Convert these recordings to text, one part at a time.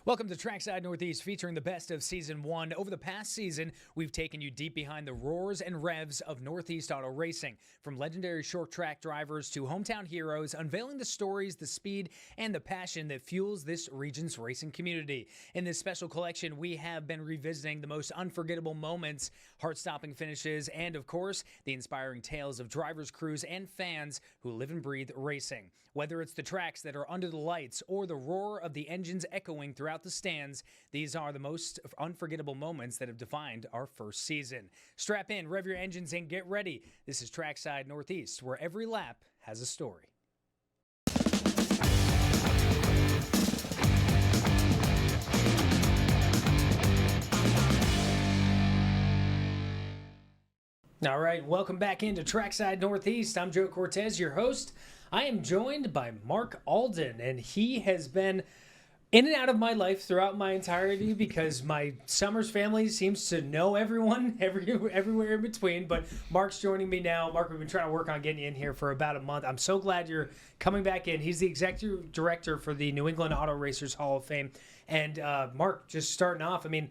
Welcome to Trackside Northeast, featuring the best of Season 1. Over the past season, we've taken you deep behind the roars and revs of Northeast auto racing. From legendary short track drivers to hometown heroes, unveiling the stories, the speed, and the passion that fuels this region's racing community. In this special collection, we have been revisiting the most unforgettable moments, heart-stopping finishes, and of course, the inspiring tales of drivers, crews, and fans who live and breathe racing. Whether it's the tracks that are under the lights or the roar of the engines echoing throughout the stands, these are the most unforgettable moments that have defined our first season. Strap in, rev your engines, and get ready. This is Trackside Northeast, where every lap has a story. All right, welcome back into Trackside Northeast. I'm Joe Cortese, your host. I am joined by Mark Alden, and he has been in and out of my life throughout my entirety because my Summers family seems to know everyone everywhere in between. But Mark's joining me now. Mark, we've been trying to work on getting you in here for about a month. I'm so glad you're coming back in. He's the executive director for the New England Auto Racers Hall of Fame. And Mark, just starting off, I mean,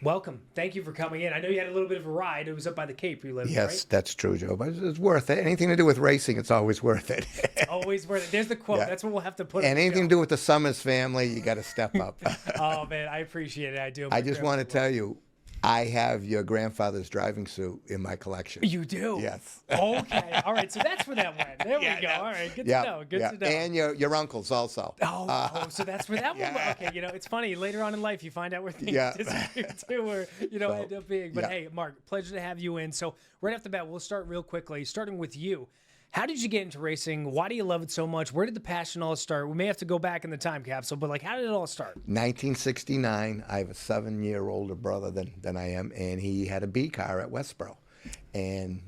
welcome. Thank you for coming in. I know you had a little bit of a ride. It was up by the Cape you live, yes, right? That's true, Joe. But it's worth it. Anything to do with racing, it's always worth it. It's always worth it. There's the quote. Yeah. That's what we'll have to put. And anything to do with the Summers family, you got to step up. Oh, man, I appreciate it. I do. I just want to tell you, I have your grandfather's driving suit in my collection. You do? Yes. Okay. All right. So that's where that went. There we go. All right. Good to know. Good to know. And your uncles also. So that's where that one went. Okay. You know, it's funny. Later on in life, you find out where things disappear too, or, end up being. But hey, Mark, pleasure to have you in. So right off the bat, we'll start real quickly, starting with you. How did you get into racing? Why do you love it so much? Where did the passion all start? We may have to go back in the time capsule, but how did it all start? 1969. I have a 7-year older brother than I am, and he had a B car at Westboro, and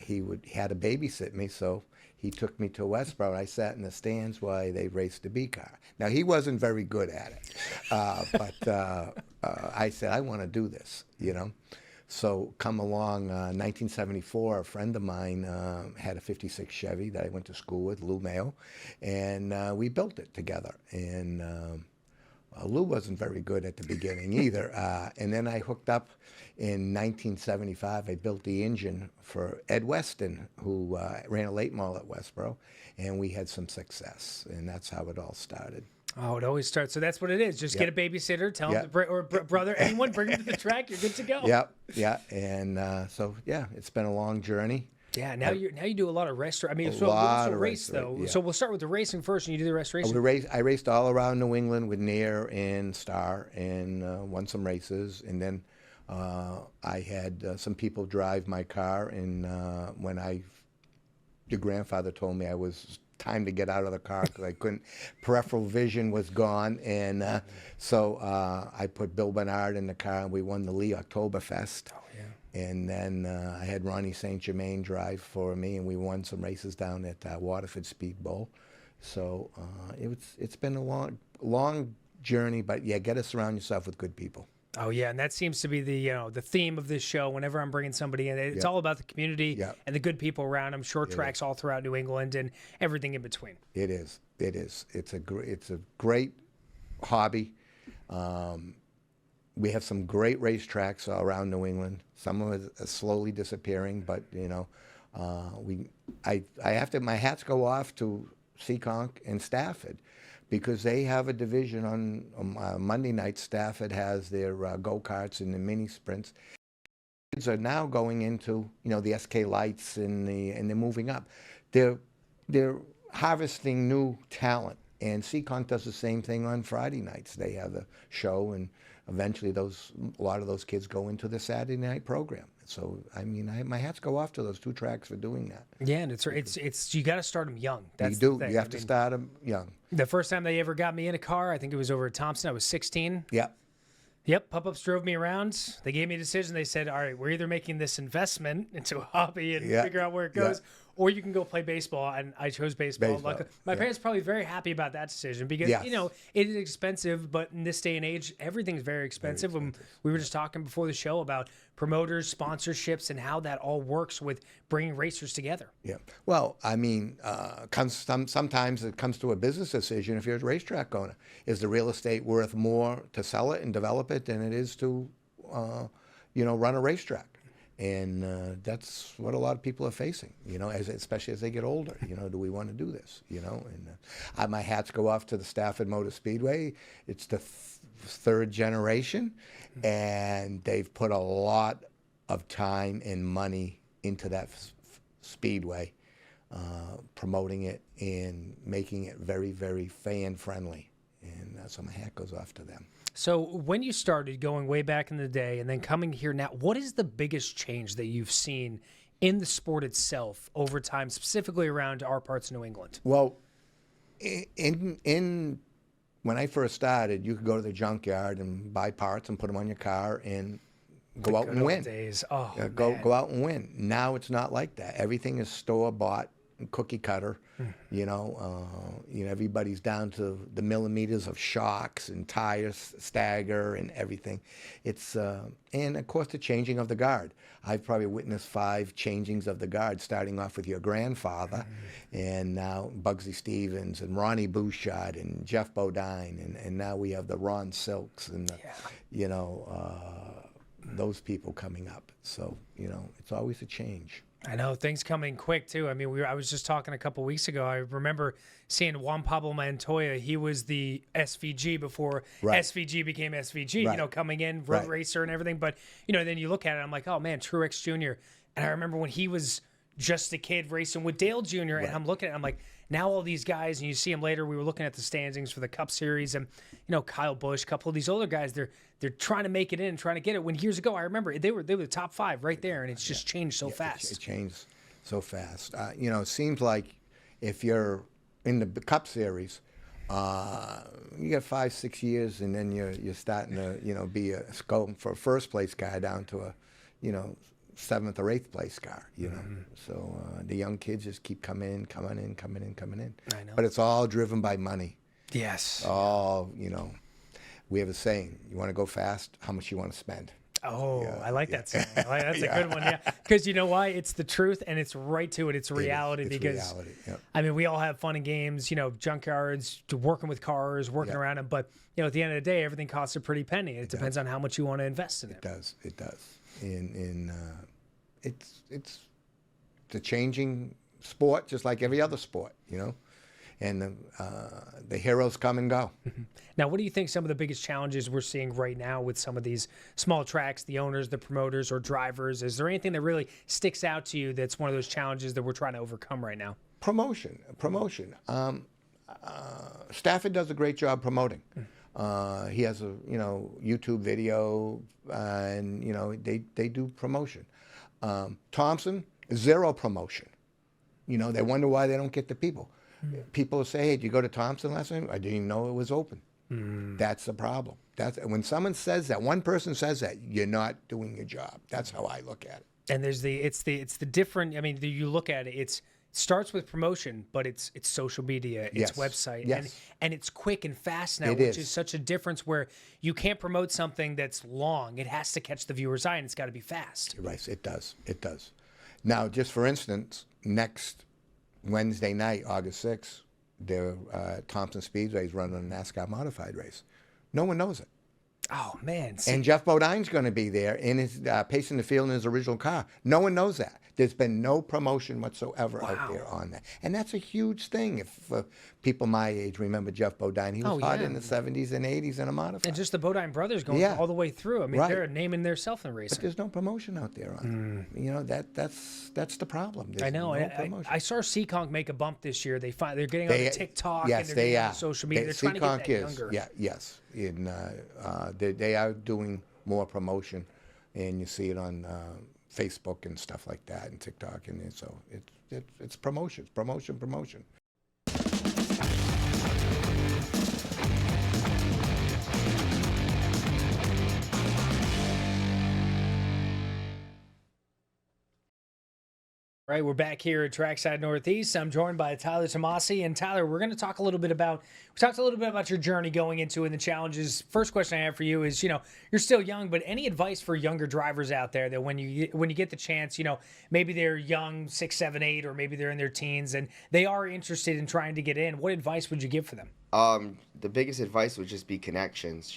he had to babysit me, so he took me to Westboro. I sat in the stands while they raced the B car. Now, he wasn't very good at it, but I said, I want to do this, So come along, 1974, a friend of mine had a 56 Chevy that I went to school with, Lou Mayo, and we built it together. And Lou wasn't very good at the beginning either. And then I hooked up in 1975. I built the engine for Ed Weston, who ran a late model at Westboro, and we had some success. And that's how it all started. Oh, it always starts. So that's what it is. Just get a babysitter, tell him, or brother, anyone, bring him to the track. You're good to go. And it's been a long journey. Yeah, now you do a lot of rest. I mean, so race though. Yeah. So we'll start with the racing first, and you do the restoration. I raced all around New England with Near and Star, and won some races. And then I had some people drive my car, and when your grandfather told me I was time to get out of the car because I couldn't, peripheral vision was gone, and so I put Bill Bernard in the car, and we won the Lee Oktoberfest. Oh, yeah. And then I had Ronnie St. Germain drive for me, and we won some races down at Waterford Speed Bowl. So it's been a long journey, but get to surround yourself with good people. Oh yeah, and that seems to be the theme of this show. Whenever I'm bringing somebody in, it's all about the community and the good people around them. Short tracks all throughout New England and everything in between. It is. It's a great hobby. We have some great racetracks around New England. Some of it are slowly disappearing, but I have to. My hats go off to Seekonk and Stafford, because they have a division on Monday night. Stafford has their go-karts and the mini sprints. Kids are now going into the SK Lights and they're moving up. They're harvesting new talent, and Seekonk does the same thing on Friday nights. They have a show, and eventually a lot of those kids go into the Saturday night program. So my hats go off to those two tracks for doing that. Yeah, and it's you got to start them young. That's you do. The thing. You have to start them young. The first time they ever got me in a car, I think it was over at Thompson. I was 16. Yeah. Yep, Pop-Ups drove me around. They gave me a decision. They said, all right, we're either making this investment into a hobby and figure out where it goes, or you can go play baseball, and I chose baseball. Like, my parents probably very happy about that decision because, Yes. you know, it is expensive, but in this day and age, everything's very expensive. And we were just talking before the show about promoters, sponsorships, and how that all works with bringing racers together. Yeah. Well, I mean, sometimes it comes to a business decision if you're a racetrack owner. Is the real estate worth more to sell it and develop it than it is to, run a racetrack? And that's what a lot of people are facing, especially as they get older. Do we want to do this? And my hats go off to the Stafford Motor Speedway. It's the third generation, and they've put a lot of time and money into that speedway, promoting it and making it very, very fan-friendly. And so my hat goes off to them. So when you started going way back in the day and then coming here now, what is the biggest change that you've seen in the sport itself over time, specifically around our parts of New England? Well, in when I first started, you could go to the junkyard and buy parts and put them on your car and go out and win. Days. Oh, go out and win. Now it's not like that. Everything is store-bought, cookie cutter. Everybody's down to the millimeters of shocks and tires, stagger, and everything. It's and of course the changing of the guard. I've probably witnessed 5 changings of the guard, starting off with your grandfather, and now Bugsy Stevens and Ronnie Bouchard and Jeff Bodine, and now we have the Ron Silks and those people coming up. So it's always a change. I know, things coming quick too. I mean, I was just talking a couple weeks ago. I remember seeing Juan Pablo Montoya. He was the SVG before SVG became SVG. Coming in, road racer and everything. But then you look at it, I'm like, oh man, Truex Jr. And I remember when he was just a kid racing with Dale Jr. And I'm looking at it, I'm like, now all these guys, and you see them later. We were looking at the standings for the Cup Series, and Kyle Busch, a couple of these older guys, they're trying to make it in, trying to get it. When years ago, I remember they were the top 5 right there, and it's just changed so fast. It changed so fast. It seems like if you're in the Cup Series, you got 5-6 years, and then you're starting to be going for a first place guy down to a 7th or 8th place car, So the young kids just keep coming in. I know. But it's all driven by money. Yes. All, we have a saying, you want to go fast, how much you want to spend. Oh, yeah, I like that saying. That's a good one, yeah. Because you know why? It's the truth, and it's right to it. It's reality. It's reality. Yep. I mean, we all have fun and games, junkyards, working with cars, working around them. But, at the end of the day, everything costs a pretty penny. It depends on how much you want to invest in it. It does. It's a changing sport, just like every other sport, and the heroes come and go. Now, what do you think some of the biggest challenges we're seeing right now with some of these small tracks, the owners, the promoters, or drivers? Is there anything that really sticks out to you that's one of those challenges that we're trying to overcome right now? Promotion. Stafford does a great job promoting. He has a YouTube video, and they do promotion. Thompson, 0 promotion. They wonder why they don't get the people. People say, hey, did you go to Thompson last night? I didn't even know it was open. That's the problem. When someone says that, one person says that, you're not doing your job. That's how I look at it. And it's the different, you look at it, it starts with promotion, but it's social media, it's website, and it's quick and fast now, which is such a difference where you can't promote something that's long. It has to catch the viewer's eye, and it's got to be fast. Right, it does. Now, just for instance, next Wednesday night, August 6th, Thompson Speedway is running a NASCAR modified race. No one knows it. Oh, man. And Jeff Bodine's going to be there in his pacing the field in his original car. No one knows that. There's been no promotion whatsoever out there on that. And that's a huge thing. If people my age remember Jeff Bodine, he was hot in the 70s and 80s in a modified. And just the Bodine brothers going all the way through. They're naming themselves in racing. But there's no promotion out there on it. That's the problem. There's I know. I saw Seekonk make a bump this year. They're getting on TikTok and they're getting on social media. They're trying to get that younger. Yes. They are doing more promotion, and you see it on Facebook and stuff like that, and TikTok, and so it's promotion. Right, we're back here at Trackside Northeast. I'm joined by Tyler Tomassi, and Tyler, we're going to talk a little bit about your journey going into it and the challenges. First question I have for you is, you're still young, but any advice for younger drivers out there that when you get the chance, maybe they're young, 6, 7, 8, or maybe they're in their teens and they are interested in trying to get in. What advice would you give for them? The biggest advice would just be connections.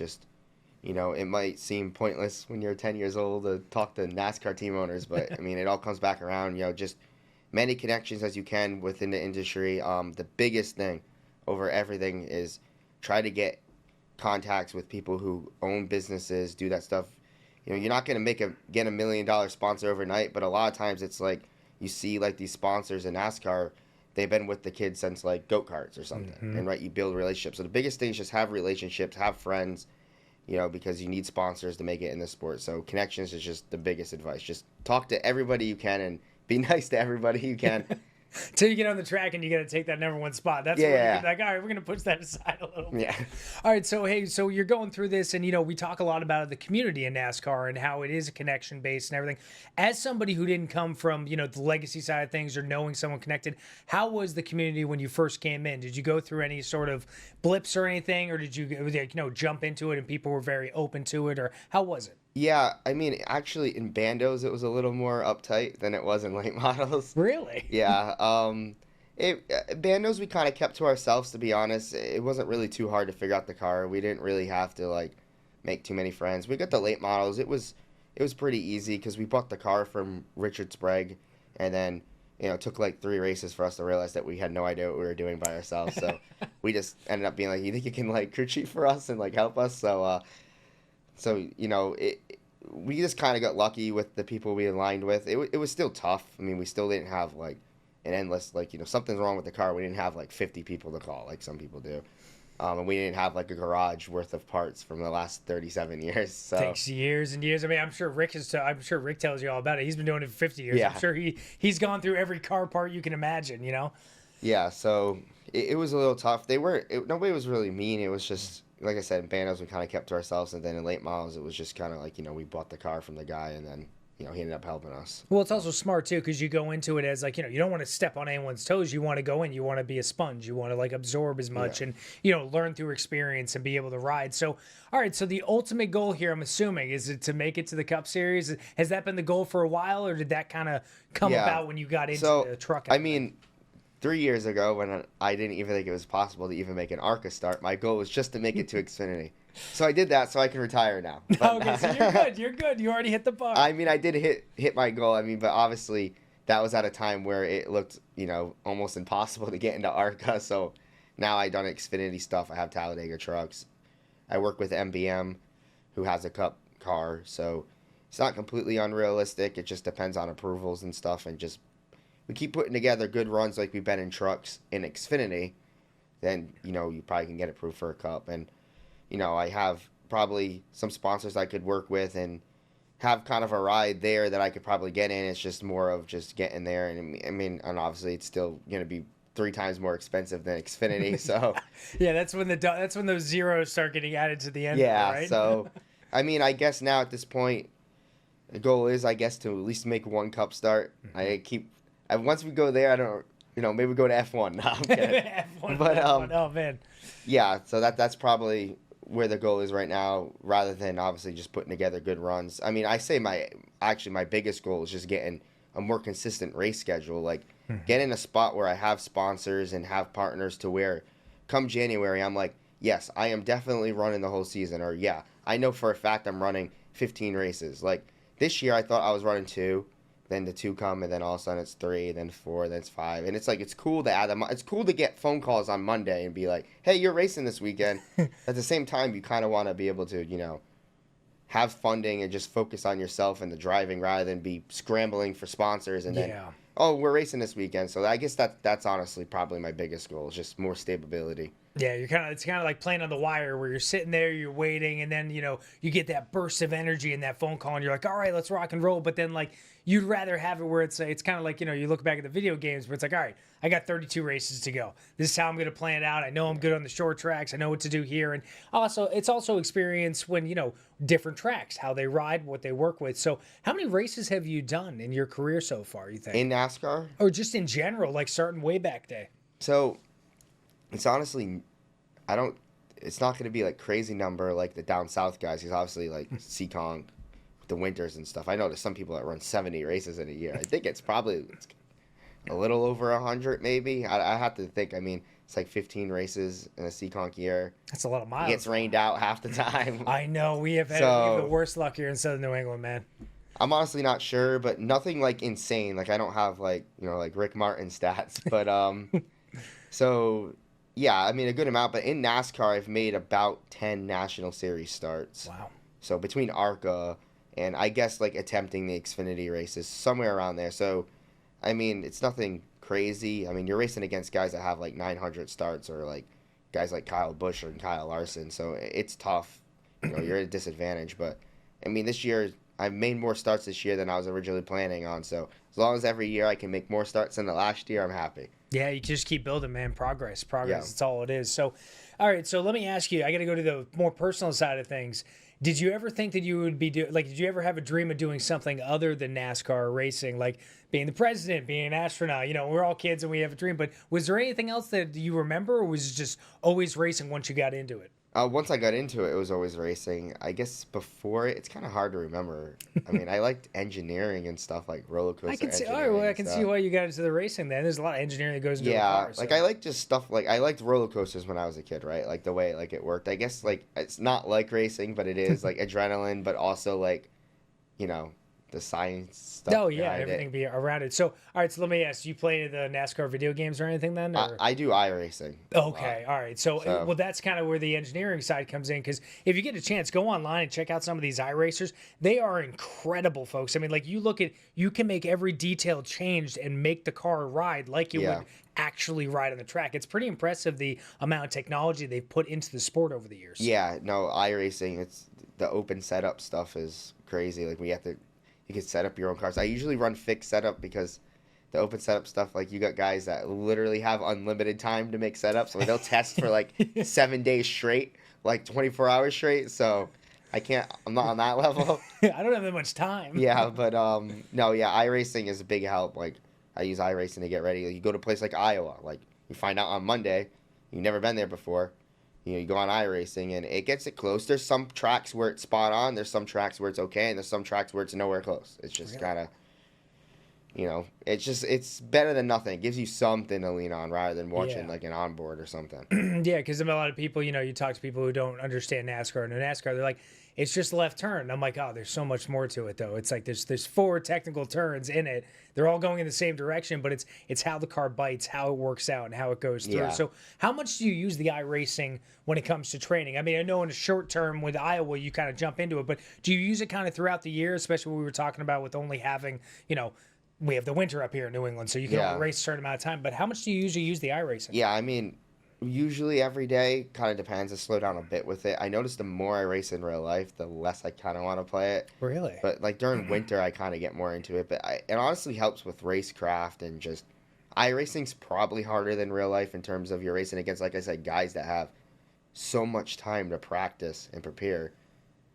It might seem pointless when you're 10 years old to talk to NASCAR team owners, but I mean, it all comes back around, just many connections as you can within the industry. The biggest thing over everything is try to get contacts with people who own businesses, do that stuff. You're not going to get $1 million sponsor overnight, but a lot of times it's like you see like these sponsors in NASCAR, they've been with the kids since like go-karts or something. Mm-hmm. And you build relationships. So the biggest thing is just have relationships, have friends, because you need sponsors to make it in this sport. So connections is just the biggest advice. Just talk to everybody you can and be nice to everybody you can. Till you get on the track and you got to take that number one spot. That's where you're like, all right, we're going to push that aside a little bit. Yeah. All right, so so you're going through this, and we talk a lot about the community in NASCAR and how it is a connection based and everything. As somebody who didn't come from the legacy side of things or knowing someone connected, how was the community when you first came in? Did you go through any sort of blips or anything, or did you jump into it and people were very open to it, or how was it? Yeah, I mean, actually, in bandos, it was a little more uptight than it was in late models. Really? Yeah. Bandos, we kind of kept to ourselves, to be honest. It wasn't really too hard to figure out the car. We didn't really have to, make too many friends. We got the late models. It was pretty easy because we bought the car from Richard Sprague, and then, it took, 3 races for us to realize that we had no idea what we were doing by ourselves. So we just ended up being like, you think you can, crew chief for us and, help us? So, we just kind of got lucky with the people we aligned with. It was still tough. I mean, we still didn't have, an endless, something's wrong with the car. We didn't have, 50 people to call like some people do. And we didn't have, a garage worth of parts from the last 37 years. So. Takes years and years. I mean, I'm sure Rick tells you all about it. He's been doing it for 50 years. Yeah. I'm sure he's gone through every car part you can imagine, Yeah, so it was a little tough. Nobody was really mean. It was just... Like I said, in bandos, we kind of kept to ourselves, and then in late models, it was just kind of we bought the car from the guy, and then, he ended up helping us. Well, it's also smart, too, because you go into it as, you don't want to step on anyone's toes. You want to go in. You want to be a sponge. You want to, absorb as much and, learn through experience and be able to ride. So, all right, so the ultimate goal here, I'm assuming, is it to make it to the Cup Series? Has that been the goal for a while, or did that kind of come about when you got into the truck? I mean... 3 years ago, when I didn't even think it was possible to even make an ARCA start, my goal was just to make it to Xfinity. So I did that so I can retire now. Okay, so you're good. You're good. You already hit the bar. I mean, I did hit my goal. I mean, but obviously that was at a time where it looked, almost impossible to get into ARCA. So now I done Xfinity stuff. I have Talladega trucks. I work with MBM, who has a Cup car. So it's not completely unrealistic. It just depends on approvals and stuff, and just we keep putting together good runs like we've been in trucks in Xfinity, then, you probably can get approved for a Cup. And, I have probably some sponsors I could work with and have kind of a ride there that I could probably get in. It's just more of just getting there. And I mean, and obviously it's still going to be 3 times more expensive than Xfinity. So yeah, that's when those zeros start getting added to the end. Yeah. Right? So, I mean, I guess now at this point, the goal is, I guess, to at least make 1 Cup start. Mm-hmm. Once we go there, I don't, maybe we go to F1. No, I'm kidding. F1, but F1. Oh man. Yeah, so that's probably where the goal is right now, rather than obviously just putting together good runs. I mean, I say my biggest goal is just getting a more consistent race schedule, get in a spot where I have sponsors and have partners to where, come January, I'm like, yes, I am definitely running the whole season, or yeah, I know for a fact I'm running 15 races. This year I thought I was running 2. Then the 2 come, and then all of a sudden it's 3, then 4, then it's 5. And it's it's cool to add them. It's cool to get phone calls on Monday and be like, hey, you're racing this weekend. At the same time, you kind of want to be able to, have funding and just focus on yourself and the driving rather than be scrambling for sponsors and then, oh, we're racing this weekend. So I guess that's honestly probably my biggest goal, is just more stability. Yeah, it's kind of like playing on the wire where you're sitting there, you're waiting, and then, you get that burst of energy in that phone call and you're like, all right, let's rock and roll. But then like you'd rather have it where it's kind of like, you look back at the video games where it's like, all right, I got 32 races to go. This is how I'm going to plan it out. I know I'm good on the short tracks. I know what to do here. And also, it's also experience when, different tracks, how they ride, what they work with. So how many races have you done in your career so far, you think? In NASCAR? Or just in general, like starting way back day? So it's honestly, it's not going to be like crazy number like the down south guys, because obviously like Seacon, the winters and stuff. I know there's some people that run 70 races in a year. I think it's probably a little over 100 maybe. I have to think. I mean, it's like 15 races in a Seacon year. That's a lot of miles. It gets rained out half the time. I know. We have the worst luck here in Southern New England, man. I'm honestly not sure, but nothing like insane. Like I don't have like Rick Martin stats, but so yeah, I mean a good amount. But in NASCAR, I've made about 10 National Series starts. Wow. So between ARCA and I guess like attempting the Xfinity races, somewhere around there. So, I mean, it's nothing crazy. I mean, you're racing against guys that have like 900 starts, or like guys like Kyle Busch and Kyle Larson. So it's tough. You're at a disadvantage. But I mean, this year I've made more starts this year than I was originally planning on. So as long as every year I can make more starts than the last year, I'm happy. Yeah, you just keep building, man. Progress. Yeah. That's all it is. So, all right. So let me ask you. I got to go to the more personal side of things. Did you ever think that you would be did you ever have a dream of doing something other than NASCAR racing, like being the president, being an astronaut? We're all kids and we have a dream, but was there anything else that you remember, or was it just always racing once you got into it? Once I got into it, it was always racing. I guess before it's kind of hard to remember. I mean, I liked engineering and stuff like roller coaster. I can see why you got into the racing then. There's a lot of engineering that goes into a car. Like I like just stuff like I liked roller coasters when I was a kid, right? Like the way like it worked. I guess like it's not like racing, but it is like adrenaline, but also like, the science stuff. Oh yeah, everything be around it. So all right, so let me ask, you play the NASCAR video games or anything then? Or? I do iRacing. Okay, all right. So well, that's kind of where the engineering side comes in, because if you get a chance, go online and check out some of these iRacers. They are incredible, folks. I mean, like you can make every detail changed and make the car ride like you would actually ride on the track. It's pretty impressive the amount of technology they've put into the sport over the years. Yeah, no, iRacing, it's the open setup stuff is crazy. Like you can set up your own cars. I usually run fixed setup because the open setup stuff, like you got guys that literally have unlimited time to make setups. So they'll test for like 7 days straight, like 24 hours straight. So I'm not on that level. I don't have that much time. Yeah, but no, yeah, iRacing is a big help. Like I use iRacing to get ready. Like, you go to a place like Iowa, like you find out on Monday, you've never been there before. You go on iRacing and it gets it close. There's some tracks where it's spot on. There's some tracks where it's okay, and there's some tracks where it's nowhere close. It's just kind of, it's better than nothing. It gives you something to lean on rather than watching like an onboard or something. Yeah, because a lot of people, you talk to people who don't understand NASCAR, and in NASCAR, they're like, it's just left turn. I'm like, oh, there's so much more to it, though. It's like there's 4 technical turns in it. They're all going in the same direction, but it's how the car bites, how it works out, and how it goes through. Yeah. So how much do you use the iRacing when it comes to training? I mean, I know in the short term with Iowa, you kind of jump into it, but do you use it kind of throughout the year, especially what we were talking about with only having, we have the winter up here in New England, so you can only race a certain amount of time, but how much do you usually use the iRacing? Yeah, I mean, usually every day, kind of depends. I slow down a bit with it. I notice the more I race in real life, the less I kind of want to play it. Really? But like during winter, I kind of get more into it. But it honestly helps with racecraft and just iRacing's probably harder than real life in terms of you're racing against, like I said, guys that have so much time to practice and prepare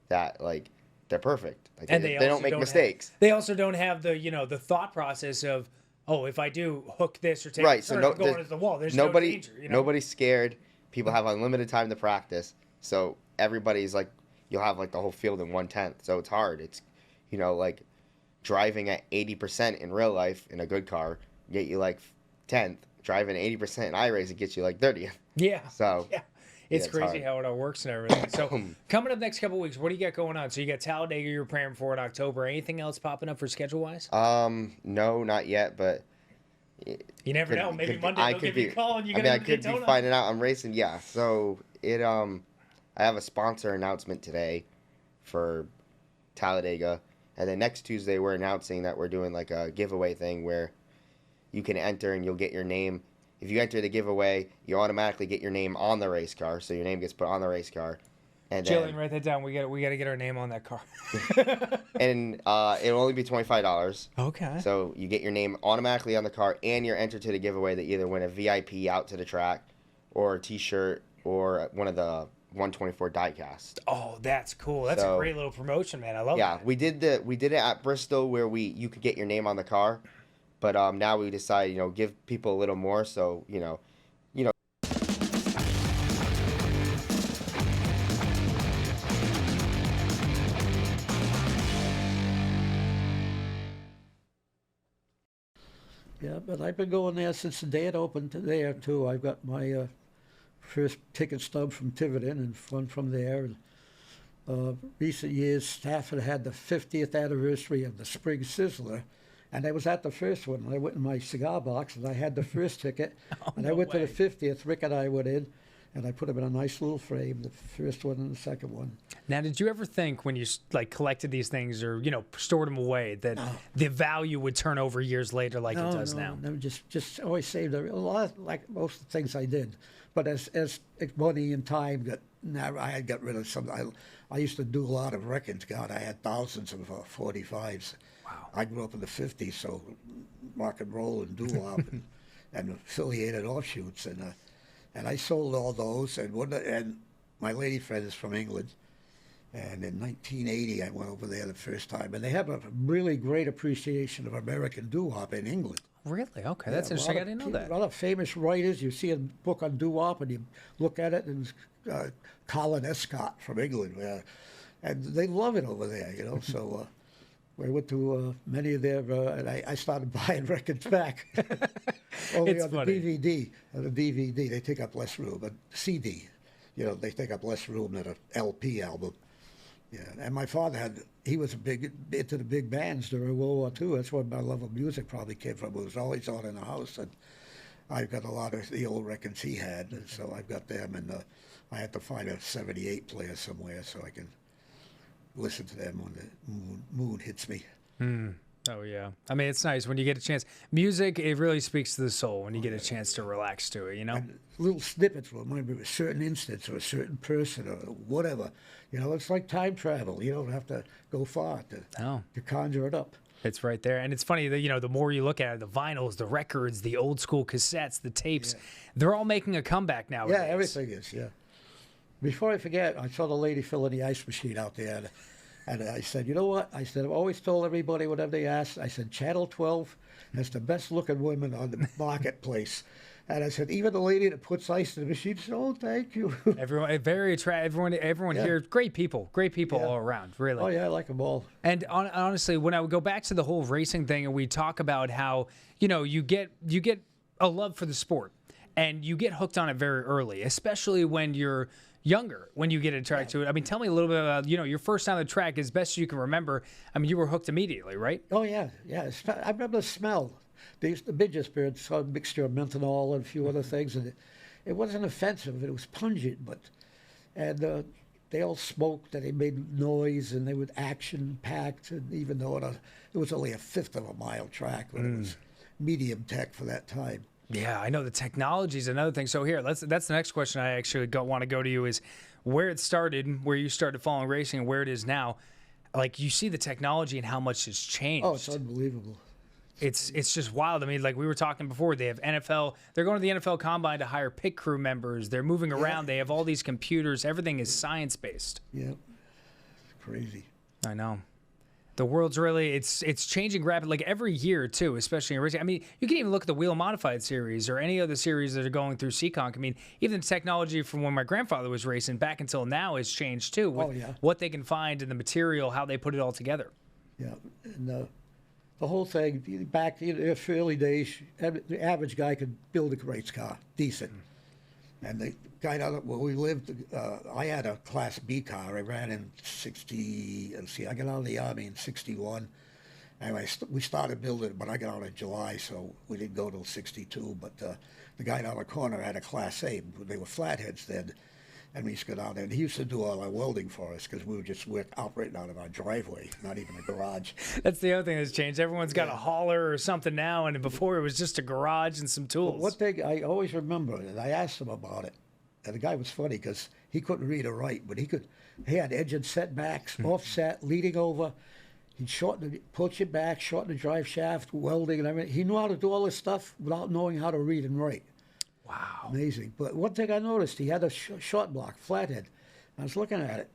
that like they're perfect. Like, and they don't make mistakes. They also don't have the the thought process of, oh, if I do hook this or take right, a turn, I'm going into the wall. There's no danger. Nobody's scared. People have unlimited time to practice. So everybody's like, you'll have like the whole field in 1/10. So it's hard. It's, like driving at 80% in real life in a good car, get you like 10th. Driving 80% in iRacing gets you like 30th. Yeah. So yeah. It's crazy how it all works and everything. So coming up next couple of weeks, what do you got going on? So you got Talladega you're preparing for in October. Anything else popping up for schedule-wise? No, not yet, but you never know. Maybe Monday they'll give you a call and I could be finding out I'm racing. Yeah. So I have a sponsor announcement today for Talladega, and then next Tuesday we're announcing that we're doing like a giveaway thing where you can enter and you'll get your name if you enter the giveaway, you automatically get your name on the race car. So your name gets put on the race car. And Jillian, then, write that down. We got to get our name on that car. and it'll only be $25. Okay. So you get your name automatically on the car, and you're entered to the giveaway that either win a VIP out to the track, or a T-shirt, or one of the 124 diecast. Oh, that's cool. That's a great little promotion, man. I love Yeah, that. we did it at Bristol where you could get your name on the car, but now we decided, give people a little more. So Yeah, but I've been going there since the day it opened there, too. I've got my first ticket stub from Tiverton and one from there. Recent years, Stafford had the 50th anniversary of the Spring Sizzler, and I was at the first one. I went in my cigar box, and I had the first ticket, and I went to the 50th. Rick and I went in, and I put them in a nice little frame, the first one and the second one. Now, did you ever think when you collected these things or stored them away that the value would turn over years later like it does now? No, just always saved a lot, like most of the things I did. But as money and time I had got rid of some. I used to do a lot of records. God, I had thousands of 45s. Wow. I grew up in the 50s, so rock and roll and doo-wop and affiliated offshoots, and I sold all those. And my lady friend is from England, and in 1980 I went over there the first time, and they have a really great appreciation of American doo-wop in England. Really? Okay, that's interesting. I didn't know that. A lot of famous writers. You see a book on doo-wop, and you look at it, and Colin Escott from England, and they love it over there, So we went to many of their, and I started buying records back. Only It's on funny. the DVD. On the DVD, they take up less room. But CD, they take up less room than an LP album. Yeah, and my father he was into the big bands during World War II. That's where my love of music probably came from. It was always on in the house, and I've got a lot of the old records he had, and so I've got them, and I had to find a 78 player somewhere so I can listen to them when the mood hits me. Oh, yeah. I mean, it's nice when you get a chance. Music, it really speaks to the soul when you get a chance to relax to it, And little snippets will remind me of a certain instance or a certain person or whatever. It's like time travel. You don't have to go far to conjure it up. It's right there. And it's funny that, the more you look at it, the vinyls, the records, the old school cassettes, the tapes, they're all making a comeback nowadays. Yeah, everything is, yeah. Before I forget, I saw the lady filling the ice machine out there, and I said, you know what? I said, I've always told everybody whatever they ask. I said, Channel 12 has the best-looking women on the marketplace. And I said, even the lady that puts ice in the machine said, oh, thank you. Everyone, very attractive. Everyone here, great people all around, really. Oh, yeah, I like them all. And honestly, when I would go back to the whole racing thing and we talk about how, you get a love for the sport and you get hooked on it very early, especially when you're younger, when you get attracted to it. I mean, tell me a little bit about, your first time on the track as best as you can remember. I mean, you were hooked immediately, right? Oh, yeah. I remember the smell. The midget spirit saw a mixture of menthol and a few other things, and it wasn't offensive. It was pungent, and they all smoked, and they made noise, and they were action-packed, and even though it was only a fifth of a mile track, but it was medium tech for that time. Yeah, I know the technology is another thing. So here, that's the next question I actually want to go to you is where it started, where you started following racing, and where it is now. Like, you see the technology and how much it's changed. Oh, it's unbelievable. It's just wild. I mean, like we were talking before, they have NFL. They're going to the NFL Combine to hire pit crew members. They're moving around. They have all these computers. Everything is science-based. Yeah, it's crazy. I know. The world's really, it's changing rapidly, like every year too, especially in racing. I mean, you can even look at the Wheel Modified series or any other series that are going through Seekonk. I mean, even the technology from when my grandfather was racing back until now has changed too. With what they can find in the material, how they put it all together. Yeah, and the whole thing, back in the early days, the average guy could build a race car, decent. And the guy where we lived, I had a Class B car. I ran in I got out of the Army in 61. And we started building it, but I got out in July, so we didn't go till 62. But the guy down the corner had a Class A. They were flatheads then. And we used to go down there. And he used to do all our welding for us because we were just operating out of our driveway, not even a garage. That's the other thing that's changed. Everyone's got a hauler or something now, and before it was just a garage and some tools. But one thing I always remember, and I asked him about it, and the guy was funny because he couldn't read or write, but he had engine setbacks, offset, leading over. He'd push it back, shorten the drive shaft, welding and everything. He knew how to do all this stuff without knowing how to read and write. Wow. Amazing. But one thing I noticed, he had a short block, flathead. I was looking at it,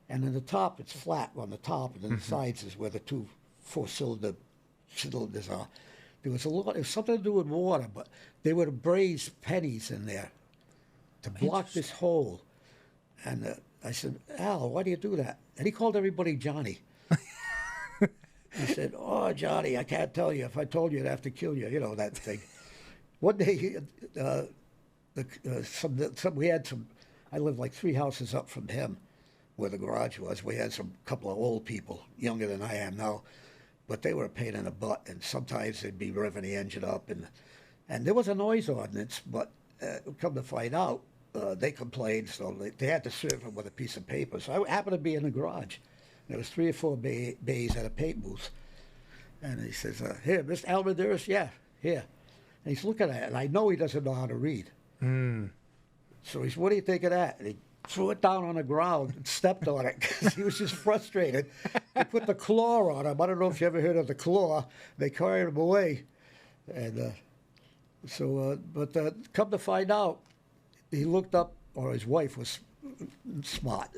and in the top, it's flat on the top, and then the sides is where the two four-cylinder cylinders are. There was something to do with water, but they would have brazed pennies in there to block this hole. And I said, Al, why do you do that? And he called everybody Johnny. I said, oh, Johnny, I can't tell you. If I told you, I'd have to kill you, you know, that thing. One day, we had some, I lived like 3 houses up from him where the garage was. We had some couple of old people, younger than I am now, but they were a pain in the butt, and sometimes they'd be revving the engine up. And there was a noise ordinance, but come to find out, they complained, so they had to serve him with a piece of paper. So I happened to be in the garage. There was 3 or 4 bays at a paint booth. And he says, here, Mr. Almendaris, yeah, here. And he's looking at it, and I know he doesn't know how to read. So he said, what do you think of that? And he threw it down on the ground and stepped on it because he was just frustrated. They put the claw on him. I don't know if you ever heard of the claw. They carried him away. And but come to find out, he looked up, or his wife was smart.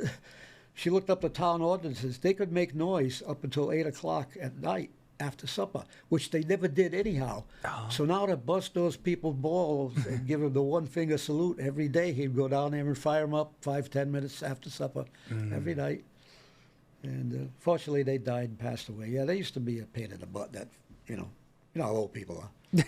She looked up the town ordinances. They could make noise up until 8 o'clock at night after supper, which they never did anyhow. So now to bust those people's balls and give them the one-finger salute every day, he'd go down there and fire them up 5-10 minutes after supper every night. And fortunately, they died and passed away. Yeah, they used to be a pain in the butt. That you know how old people are.